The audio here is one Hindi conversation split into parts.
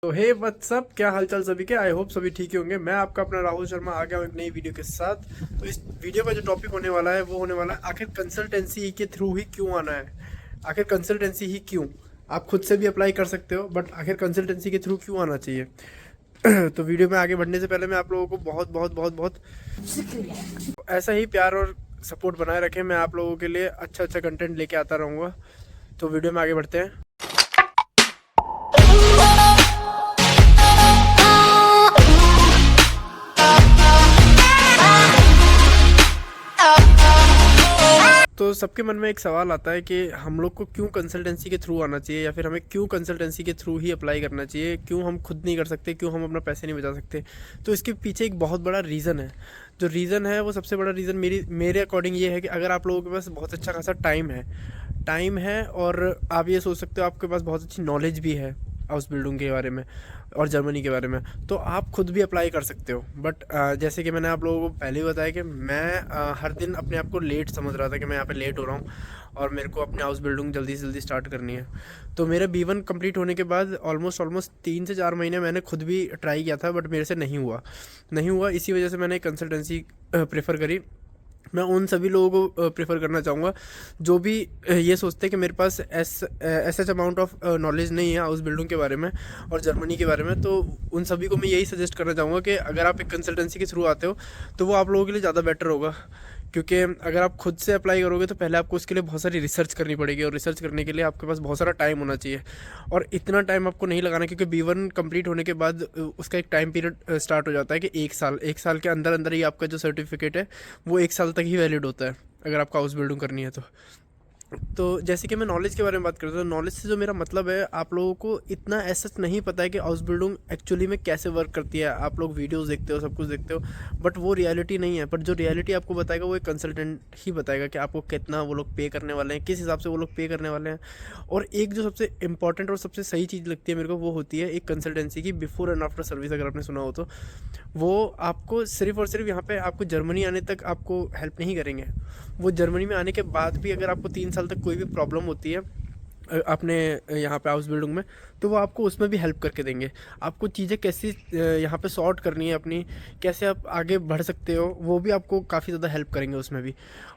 तो हे व्हाट्सअप, क्या हालचाल सभी के। आई होप सभी ठीक ही होंगे। मैं आपका अपना राहुल शर्मा आ गया हूँ एक नई वीडियो के साथ। तो इस वीडियो का जो टॉपिक होने वाला है वो होने वाला है आखिर कंसल्टेंसी के थ्रू ही क्यों आना है। आखिर कंसल्टेंसी ही क्यों। आप खुद से भी अप्लाई कर सकते हो बट आखिर कंसल्टेंसी के थ्रू क्यों आना चाहिए। तो वीडियो में आगे बढ़ने से पहले मैं आप लोगों को बहुत बहुत बहुत बहुत ऐसा ही प्यार और सपोर्ट बनाए रखें। मैं आप लोगों के लिए अच्छा अच्छा कंटेंट लेके आता रहूँगा। तो वीडियो में आगे बढ़ते हैं। तो सबके मन में एक सवाल आता है कि हम लोग को क्यों कंसल्टेंसी के थ्रू आना चाहिए, या फिर हमें क्यों कंसल्टेंसी के थ्रू ही अप्लाई करना चाहिए, क्यों हम खुद नहीं कर सकते, क्यों हम अपना पैसे नहीं बचा सकते। तो इसके पीछे एक बहुत बड़ा रीज़न है। जो रीज़न है वो सबसे बड़ा रीज़न मेरे अकॉर्डिंग ये है कि अगर आप लोगों के पास बहुत अच्छा खासा टाइम है और आप ये सोच सकते हो आपके पास बहुत अच्छी नॉलेज भी है हाउस बिल्डिंग के बारे में और जर्मनी के बारे में, तो आप खुद भी अप्लाई कर सकते हो। बट जैसे कि मैंने आप लोगों को पहले ही बताया कि मैं हर दिन अपने आप को लेट समझ रहा था कि मैं यहाँ पे लेट हो रहा हूँ और मेरे को अपनी हाउस बिल्डिंग जल्दी से जल्दी स्टार्ट करनी है। तो मेरा B1 कंप्लीट होने के बाद ऑलमोस्ट 3 से 4 महीने मैंने खुद भी ट्राई किया था बट मेरे से नहीं हुआ। इसी वजह से मैंने कंसल्टेंसी प्रेफर करी। मैं उन सभी लोगों को प्रेफर करना चाहूँगा जो भी ये सोचते हैं कि मेरे पास एच अमाउंट ऑफ नॉलेज नहीं है हाउस बिल्डिंग के बारे में और जर्मनी के बारे में। तो उन सभी को मैं यही सजेस्ट करना चाहूँगा कि अगर आप एक कंसल्टेंसी के थ्रू आते हो तो वो आप लोगों के लिए ज़्यादा बेटर होगा। क्योंकि अगर आप खुद से अप्लाई करोगे तो पहले आपको उसके लिए बहुत सारी रिसर्च करनी पड़ेगी और रिसर्च करने के लिए आपके पास बहुत सारा टाइम होना चाहिए। और इतना टाइम आपको नहीं लगाना, क्योंकि B1 कंप्लीट होने के बाद उसका एक टाइम पीरियड स्टार्ट हो जाता है कि 1 साल के अंदर अंदर ही आपका जो सर्टिफिकेट है वो 1 साल तक ही वैलिड होता है अगर आपको हाउस बिल्डिंग करनी है तो जैसे कि मैं नॉलेज के बारे में बात करता हूँ, नॉलेज से जो मेरा मतलब है, आप लोगों को इतना ऐसा नहीं पता है कि हाउस बिल्डिंग एक्चुअली में कैसे वर्क करती है। आप लोग वीडियोस देखते हो, सब कुछ देखते हो, बट वो रियलिटी नहीं है। बट जो रियलिटी आपको बताएगा वो एक कंसल्टेंट ही बताएगा कि आपको कितना वो लोग पे करने वाले हैं, किस हिसाब से वो लोग पे करने वाले हैं। और एक जो सबसे इंपॉर्टेंट और सबसे सही चीज़ लगती है मेरे को, वो होती है एक कंसल्टेंसी की बिफोर एंड आफ्टर सर्विस। अगर आपने सुना हो तो वो आपको सिर्फ और सिर्फ यहाँ पे आपको जर्मनी आने तक आपको हेल्प नहीं करेंगे। वो जर्मनी में आने के बाद भी अगर आपको 3 साल तक कोई भी प्रॉब्लम होती है अपने यहाँ पे हाउस बिल्डिंग में, तो वो आपको उसमें भी हेल्प करके देंगे। आपको चीज़ें कैसे यहाँ पे सॉर्ट करनी है अपनी, कैसे आप आगे बढ़ सकते हो, वो भी आपको काफ़ी ज़्यादा हेल्प करेंगे उसमें भी।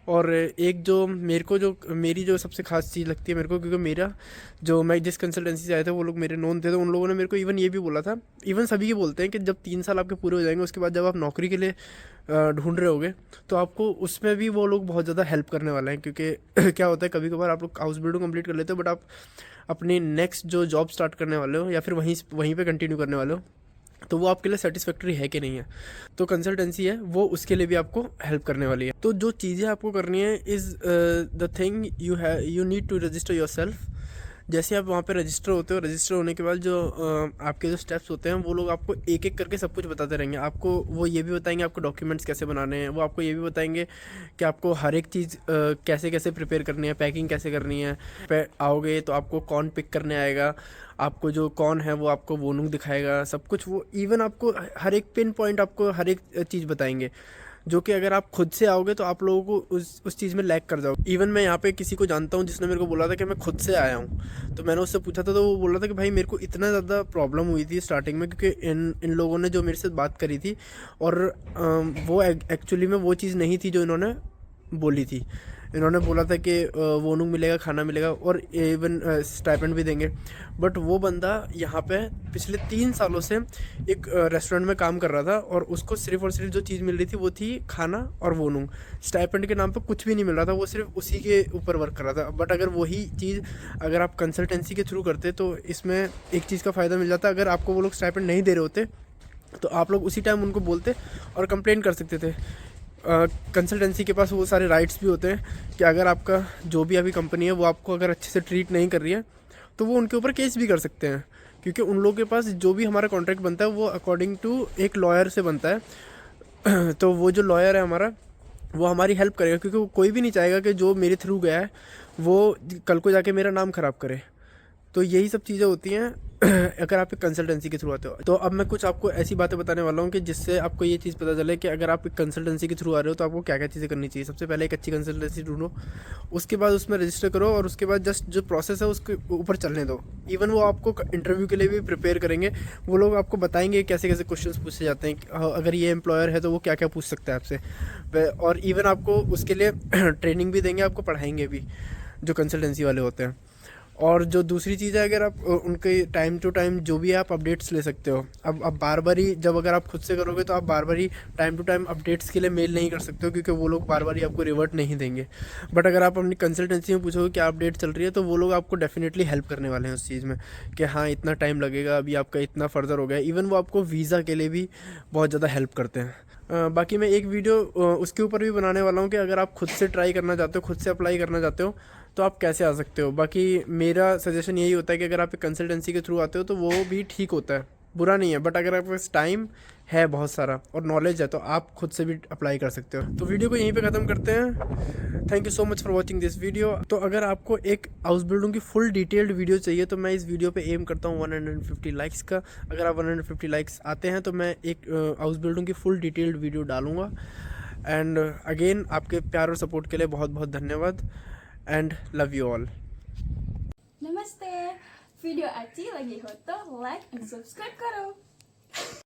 और एक जो मेरे को जो मेरी जो सबसे खास चीज़ लगती है मेरे को, क्योंकि मेरा जो मैं जिस कंसल्टेंसी से आए थे वो लोग मेरे नोन थे, तो उन लोगों ने मेरे को इवन ये भी बोला था, इवन सभी ये बोलते हैं कि जब 3 साल आपके पूरे हो जाएंगे उसके बाद जब आप नौकरी के लिए ढूंढ रहे होगे तो आपको उसमें भी वो लोग बहुत ज़्यादा हेल्प करने वाले हैं। क्योंकि क्या होता है, कभी कभार आप लोग हाउस बिल्डिंग कंप्लीट कर लेते हो बट आप अपनी नेक्स्ट जो जॉब स्टार्ट करने वाले हो या फिर वहीं पे कंटिन्यू करने वाले हो, तो वो आपके लिए सेटिस्फैक्ट्री है कि नहीं है। तो कंसल्टेंसी है वो उसके लिए भी आपको हेल्प करने वाली है। तो जो चीज़ें आपको करनी है is the thing you need to register yourself. जैसे आप वहाँ पे रजिस्टर होते हो, रजिस्टर होने के बाद जो आपके जो स्टेप्स होते हैं वो लोग आपको एक एक करके सब कुछ बताते रहेंगे। आपको वो ये भी बताएंगे आपको डॉक्यूमेंट्स कैसे बनाने हैं, वो आपको ये भी बताएंगे कि आपको हर एक चीज़ कैसे कैसे प्रिपेयर करनी है, पैकिंग कैसे करनी है। पे आओगे तो आपको कौन पिक करने आएगा, आपको जो कौन है वो आपको वोनूंग दिखाएगा, सब कुछ। वो इवन आपको हर एक पिन पॉइंट आपको हर एक चीज़ बताएंगे, जो कि अगर आप खुद से आओगे तो आप लोगों को उस चीज़ में लैग कर जाओगे। इवन मैं यहाँ पे किसी को जानता हूँ जिसने मेरे को बोला था कि मैं खुद से आया हूँ, तो मैंने उससे पूछा था तो वो बोल रहा था कि भाई मेरे को इतना ज़्यादा प्रॉब्लम हुई थी स्टार्टिंग में, क्योंकि इन लोगों ने जो मेरे से बात करी थी और वो एक्चुअली में वो चीज़ नहीं थी जो इन्होंने बोली थी। इन्होंने बोला था कि वोनूंग मिलेगा, खाना मिलेगा और इवन स्टाइपेंड भी देंगे। बट वो बंदा यहाँ पे पिछले 3 सालों से एक रेस्टोरेंट में काम कर रहा था और उसको सिर्फ और सिर्फ जो चीज़ मिल रही थी वो थी खाना और वोनूंग। स्टाइपेंड के नाम पे कुछ भी नहीं मिल रहा था, वो सिर्फ उसी के ऊपर वर्क कर रहा था। बट अगर वही चीज़ अगर आप कंसल्टेंसी के थ्रू करते तो इसमें एक चीज़ का फ़ायदा मिल जाता। अगर आपको वो लोग स्टाइपेंड नहीं दे रहे होते तो आप लोग उसी टाइम उनको बोलते और कंप्लेन कर सकते थे। कंसल्टेंसी के पास वो सारे राइट्स भी होते हैं कि अगर आपका जो भी अभी कंपनी है वो आपको अगर अच्छे से ट्रीट नहीं कर रही है तो वो उनके ऊपर केस भी कर सकते हैं। क्योंकि उन लोगों के पास जो भी हमारा कॉन्ट्रैक्ट बनता है वो अकॉर्डिंग टू एक लॉयर से बनता है। तो वो जो लॉयर है हमारा वो हमारी हेल्प करेगा, क्योंकि वो कोई भी नहीं चाहेगा कि जो मेरे थ्रू गया है वो कल को जाके मेरा नाम ख़राब करे। तो यही सब चीज़ें होती हैं अगर आप एक कंसल्टेंसी के थ्रू आते हो। तो अब मैं कुछ आपको ऐसी बातें बताने वाला हूँ कि जिससे आपको ये चीज़ पता चले कि अगर आप एक कंसल्टेंसी के थ्रू आ रहे हो तो आपको क्या क्या चीज़ें करनी चाहिए। सबसे पहले एक अच्छी कंसल्टेंसी ढूंढो, उसके बाद उसमें रजिस्टर करो और उसके बाद जस्ट जो प्रोसेस है उसके ऊपर चलने दो। इवन वो आपको इंटरव्यू के लिए भी प्रिपेयर करेंगे, वो लोग आपको बताएंगे कैसे कैसे क्वेश्चंस पूछे जाते हैं, अगर ये एम्प्लॉयर है तो वो क्या क्या पूछ सकता है आपसे, और इवन आपको उसके लिए ट्रेनिंग भी देंगे, आपको पढ़ाएंगे भी जो कंसल्टेंसी वाले होते हैं। और जो दूसरी चीज़ है, अगर आप उनके टाइम टू टाइम जो भी है आप अपडेट्स ले सकते हो। अब बार बार ही जब अगर आप खुद से करोगे तो आप बार बार ही टाइम टू टाइम अपडेट्स के लिए मेल नहीं कर सकते हो, क्योंकि वो लोग बार बार ही आपको रिवर्ट नहीं देंगे। बट अगर आप अपनी कंसल्टेंसी में पूछोगे क्या अपडेट चल रही है, तो वो लोग आपको डेफिनेटली हेल्प करने वाले हैं उस चीज़ में कि हाँ इतना टाइम लगेगा, अभी आपका इतना फर्दर हो गया। इवन वो आपको वीज़ा के लिए भी बहुत ज़्यादा हेल्प करते हैं। बाकी मैं एक वीडियो उसके ऊपर भी बनाने वाला हूँ कि अगर आप खुद से ट्राई करना चाहते हो, खुद से अप्लाई करना चाहते हो, तो आप कैसे आ सकते हो। बाकी मेरा सजेशन यही होता है कि अगर आप एक कंसल्टेंसी के थ्रू आते हो तो वो भी ठीक होता है, बुरा नहीं है। बट अगर आपके पास टाइम है बहुत सारा और नॉलेज है तो आप खुद से भी अप्लाई कर सकते हो। तो वीडियो को यहीं पे ख़त्म करते हैं। Thank you so much for watching this video. तो अगर आपको एक हाउस बिल्डिंग की फुल डिटेल्ड वीडियो चाहिए तो मैं इस वीडियो पे एम करता हूँ 150 लाइक्स का। अगर आप 150 लाइक्स आते हैं तो मैं एक हाउस बिल्डिंग की फुल डिटेल्ड वीडियो डालूँगा। एंड अगेन आपके प्यार और सपोर्ट के लिए बहुत बहुत धन्यवाद एंड लव यू ऑल। नमस्ते, वीडियो अच्छी लगी हो तो लाइक एंड सब्सक्राइब करो।